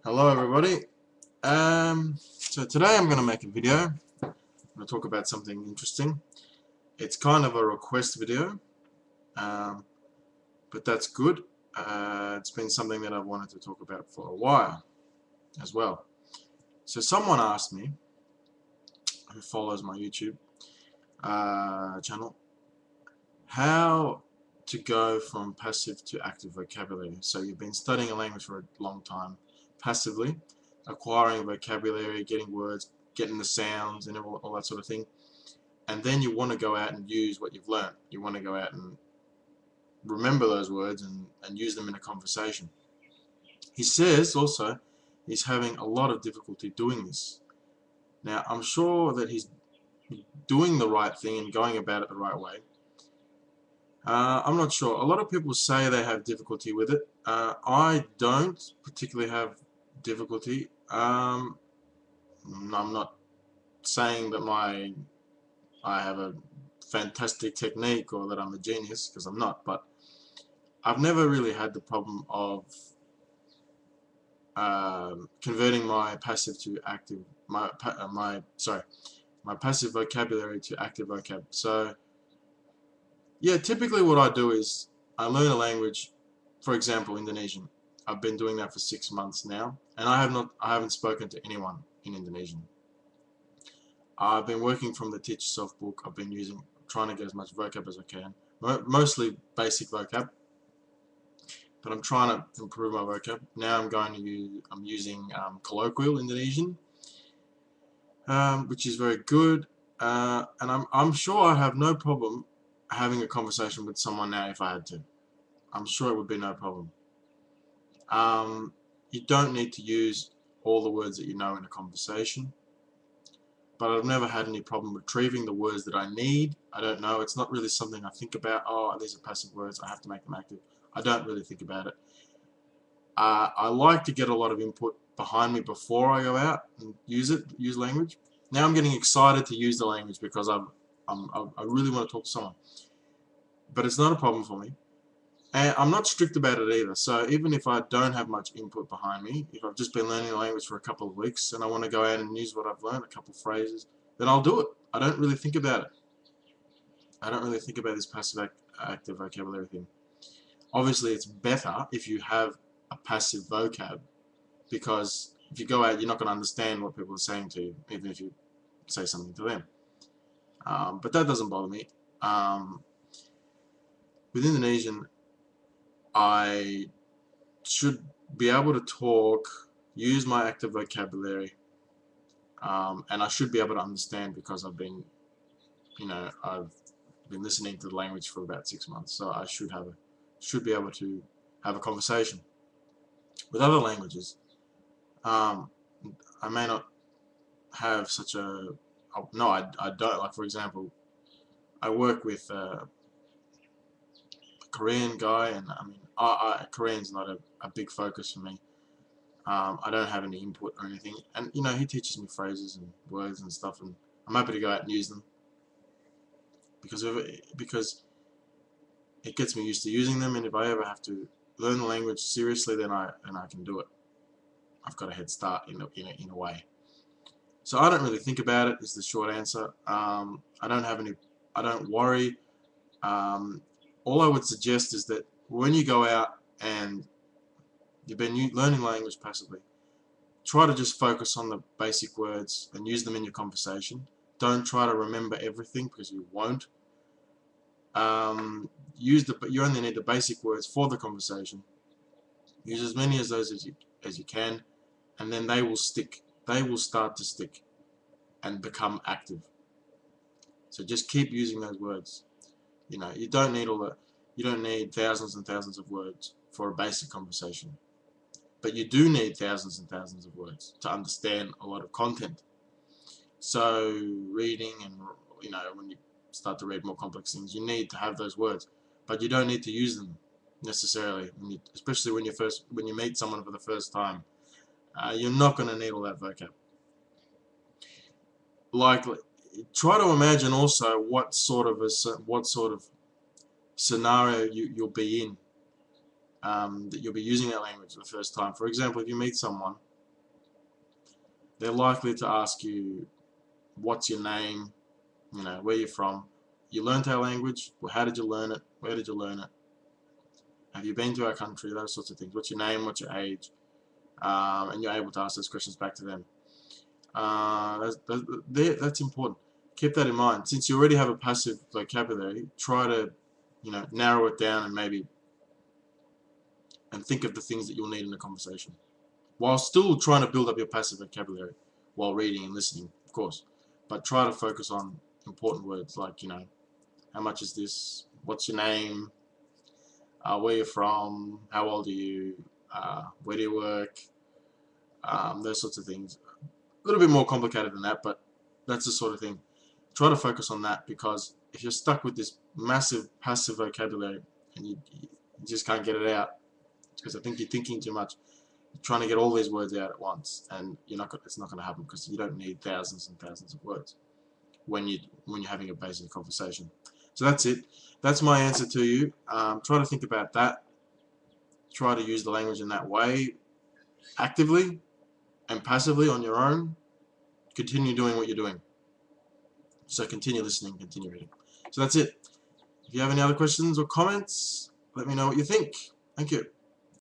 Hello everybody. So today I'm going to make a video. I'm going to talk about something interesting. It's kind of a request video, but that's good. It's been something that I've wanted to talk about for a while as well. So someone asked me, who follows my YouTube channel, how to go from passive to active vocabulary. So you've been studying a language for a long time passively, acquiring vocabulary, getting words, getting the sounds and all that sort of thing, and then you want to go out and use what you've learned. You want to go out and remember those words and use them in a conversation. He says also he's having a lot of difficulty doing this. Now I'm sure that he's doing the right thing and going about it the right way. I'm not sure. A lot of people say they have difficulty with it. I don't particularly have difficulty. I'm not saying that I have a fantastic technique or that I'm a genius, because I'm not, but I've never really had the problem of converting my passive to active, my passive vocabulary to active vocab. So yeah, typically what I do is I learn a language, for example Indonesian. I've been doing that for 6 months now, and I haven't spoken to anyone in Indonesian. I've been working from the Teach Yourself book. I've been trying to get as much vocab as I can, mostly basic vocab, but I'm trying to improve my vocab. Now I'm using colloquial Indonesian, which is very good, and I'm sure I have no problem having a conversation with someone now if I had to. I'm sure it would be no problem. You don't need to use all the words that you know in a conversation, but I've never had any problem retrieving the words that I need. I don't know, it's not really something I think about. Oh, these are passive words, I have to make them active. I don't really think about it. I like to get a lot of input behind me before I go out and use language. Now I'm getting excited to use the language because I really want to talk to someone, but it's not a problem for me. And I'm not strict about it either. So even if I don't have much input behind me, if I've just been learning the language for a couple of weeks and I want to go out and use what I've learned, a couple of phrases, then I'll do it. I don't really think about it. I don't really think about this passive active vocabulary thing. Obviously it's better if you have a passive vocab, because if you go out you're not going to understand what people are saying to you, even if you say something to them. But that doesn't bother me. With Indonesian, I should be able to talk, use my active vocabulary, and I should be able to understand, because I've been listening to the language for about 6 months, so I should be able to have a conversation. With other languages, I may not have such a no, I don't. Like, for example, I work with a Korean guy, and I mean, Korean's not a big focus for me. I don't have any input or anything, and he teaches me phrases and words and stuff, and I'm happy to go out and use them because it gets me used to using them. And if I ever have to learn the language seriously, then I can do it. I've got a head start in a way. So I don't really think about it, is the short answer. I don't worry. All I would suggest is that when you go out and you've been learning language passively, try to just focus on the basic words and use them in your conversation. Don't try to remember everything, because you won't. You only need the basic words for the conversation. Use as many of those as you can, and then they will stick. They will start to stick and become active. So just keep using those words. You don't need thousands and thousands of words for a basic conversation, but you do need thousands and thousands of words to understand a lot of content. So reading, and when you start to read more complex things, you need to have those words, but you don't need to use them necessarily, especially when you meet someone for the first time. You're not going to need all that vocab. Try to imagine also what sort of scenario you'll be in, that you'll be using that language for the first time. For example, if you meet someone they're likely to ask you, what's your name, you know, where you're from, you learned our language, well, how did you learn it, where did you learn it, have you been to our country, those sorts of things, what's your name, what's your age, and you're able to ask those questions back to them. That's important. Keep that in mind. Since you already have a passive vocabulary, try to, you know, narrow it down and think of the things that you'll need in the conversation, while still trying to build up your passive vocabulary while reading and listening, of course. But try to focus on important words like, you know, how much is this? What's your name? Where you're from? How old are you? Where do you work? Those sorts of things. A little bit more complicated than that, but that's the sort of thing. Try to focus on that, because if you're stuck with this massive passive vocabulary and you just can't get it out, it's because I think you're thinking too much. You're trying to get all these words out at once, and it's not going to happen, because you don't need thousands and thousands of words when you're having a basic conversation. So that's it. That's my answer to you. Try to think about that. Try to use the language in that way, actively and passively on your own. Continue doing what you're doing. So continue listening, continue reading. So that's it. If you have any other questions or comments, let me know what you think. Thank you.